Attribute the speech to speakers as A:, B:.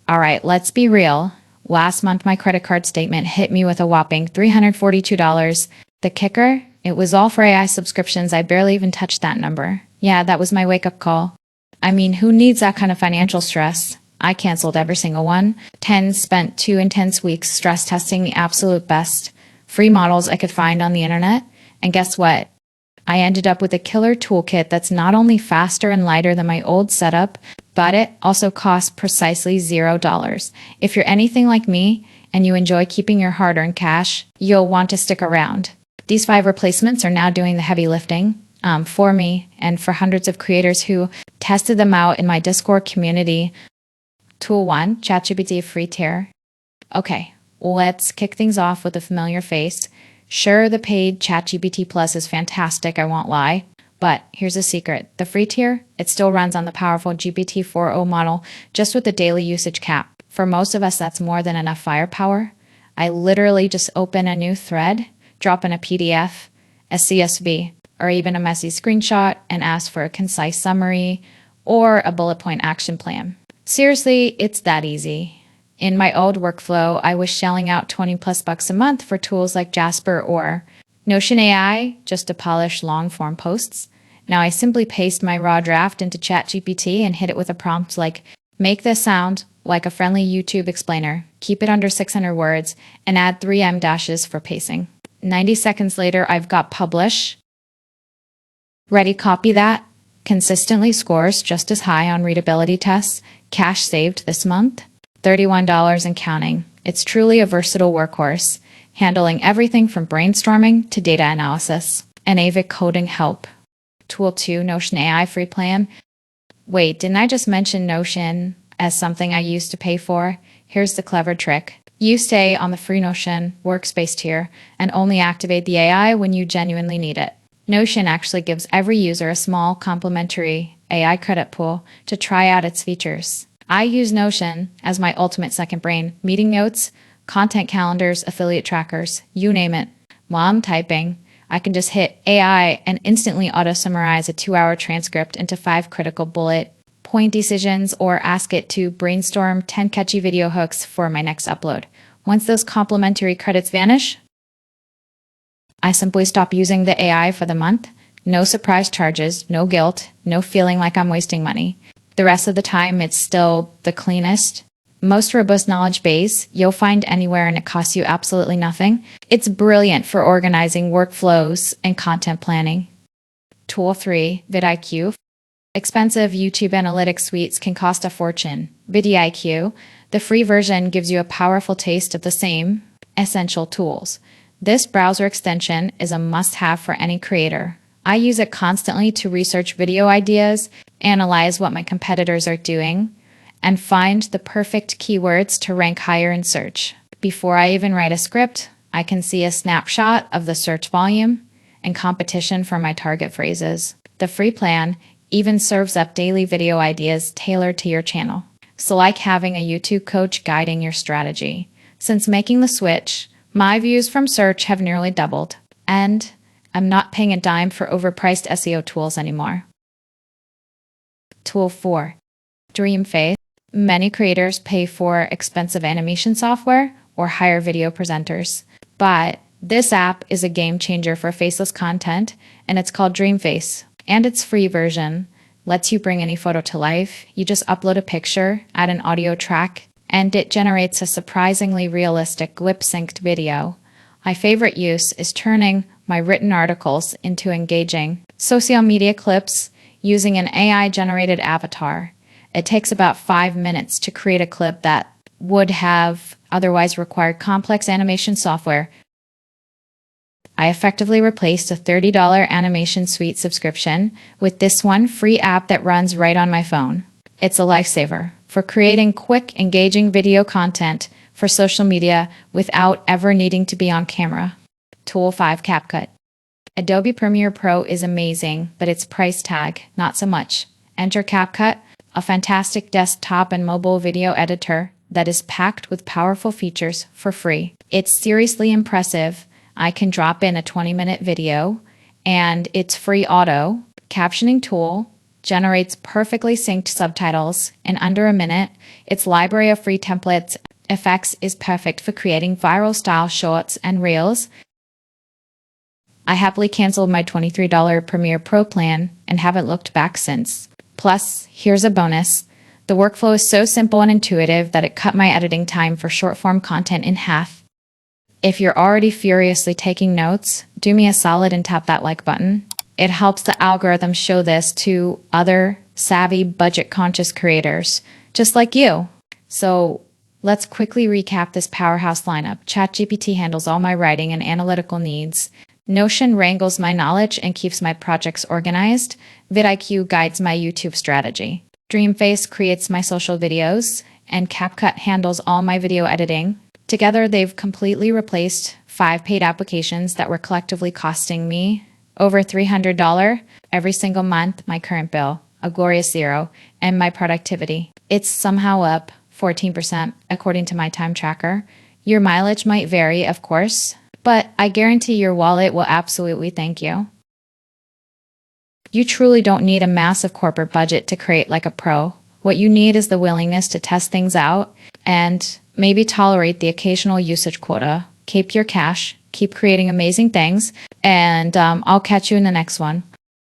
A: All right, let's be real. Last month, my credit card statement hit me with a whopping $342. The kicker? It was all for AI subscriptions. I barely even touched that number. Yeah, that was my wake-up call. I mean, who needs that kind of financial stress? I canceled every single one. 10 spent 2 intense weeks stress testing the absolute best free models I could find on the internet. And guess what? I ended up with a killer toolkit that's not only faster and lighter than my old setup, but it also costs precisely $0. If you're anything like me and you enjoy keeping your hard-earned cash, you'll want to stick around. These 5 replacements are now doing the heavy lifting for me and for hundreds of creators who tested them out in my Discord community. Tool 1, ChatGPT free tier. Okay, let's kick things off with a familiar face. Sure, the paid ChatGPT Plus is fantastic, I won't lie. But here's a secret. The free tier, it still runs on the powerful GPT-4o model, just with the daily usage cap. For most of us, that's more than enough firepower. I literally just open a new thread, drop in a PDF, a CSV, or even a messy screenshot and ask for a concise summary or a bullet point action plan. Seriously, it's that easy. In my old workflow, I was shelling out 20 plus bucks a month for tools like Jasper or Notion AI just to polish long form posts. Now I simply paste my raw draft into ChatGPT and hit it with a prompt like, make this sound like a friendly YouTube explainer, keep it under 600 words, and add 3 M dashes for pacing. 90 seconds later, I've got publish. Ready, copy that. Consistently scores just as high on readability tests. Cash saved this month, $31 and counting. It's truly a versatile workhorse, handling everything from brainstorming to data analysis and AVIC coding help. Tool 2, Notion AI free plan. Wait, didn't I just mention Notion as something I used to pay for? Here's the clever trick. You stay on the free Notion workspace tier and only activate the AI when you genuinely need it. Notion actually gives every user a small complimentary AI credit pool to try out its features. I use Notion as my ultimate second brain. Meeting notes, content calendars, affiliate trackers, you name it. While I'm typing, I can just hit AI and instantly auto-summarize a 2-hour transcript into 5 critical bullet point decisions or ask it to brainstorm 10 catchy video hooks for my next upload. Once those complimentary credits vanish, I simply stop using the AI for the month. No surprise charges, no guilt, no feeling like I'm wasting money. The rest of the time, it's still the cleanest, most robust knowledge base you'll find anywhere, and it costs you absolutely nothing. It's brilliant for organizing workflows and content planning. Tool 3, vidIQ. Expensive YouTube analytics suites can cost a fortune. vidIQ, the free version, gives you a powerful taste of the same essential tools. This browser extension is a must-have for any creator. I use it constantly to research video ideas, analyze what my competitors are doing, and find the perfect keywords to rank higher in search. Before I even write a script, I can see a snapshot of the search volume and competition for my target phrases. The free plan even serves up daily video ideas tailored to your channel. So like having a YouTube coach guiding your strategy. Since making the switch, my views from search have nearly doubled, and I'm not paying a dime for overpriced SEO tools anymore. Tool 4, Dreamface. Many creators pay for expensive animation software or hire video presenters, but this app is a game changer for faceless content, and it's called Dreamface. And its free version lets you bring any photo to life. You just upload a picture, add an audio track, and it generates a surprisingly realistic lip-synced video. My favorite use is turning my written articles into engaging social media clips using an AI-generated avatar. It takes about 5 minutes to create a clip that would have otherwise required complex animation software. I effectively replaced a $30 animation suite subscription with this one free app that runs right on my phone. It's a lifesaver for creating quick, engaging video content for social media without ever needing to be on camera. Tool 5, CapCut. Adobe Premiere Pro is amazing, but its price tag, not so much. Enter CapCut, a fantastic desktop and mobile video editor that is packed with powerful features for free. It's seriously impressive. I can drop in a 20-minute video, and its free auto captioning tool generates perfectly synced subtitles in under a minute. Its library of free templates effects is perfect for creating viral style shorts and reels. I happily canceled my $23 Premiere Pro plan and haven't looked back since. Plus, here's a bonus. The workflow is so simple and intuitive that it cut my editing time for short-form content in half. If you're already furiously taking notes, do me a solid and tap that like button. It helps the algorithm show this to other savvy, budget-conscious creators, just like you. So let's quickly recap this powerhouse lineup. ChatGPT handles all my writing and analytical needs. Notion wrangles my knowledge and keeps my projects organized. vidIQ guides my YouTube strategy. Dreamface creates my social videos, and CapCut handles all my video editing. Together, they've completely replaced 5 paid applications that were collectively costing me over $300 every single month. My current bill, a glorious zero, and my productivity, it's somehow up 14% according to my time tracker. Your mileage might vary, of course, but I guarantee your wallet will absolutely thank you. You truly don't need a massive corporate budget to create like a pro. What you need is the willingness to test things out and maybe tolerate the occasional usage quota. Keep your cash, keep creating amazing things, and I'll catch you in the next one.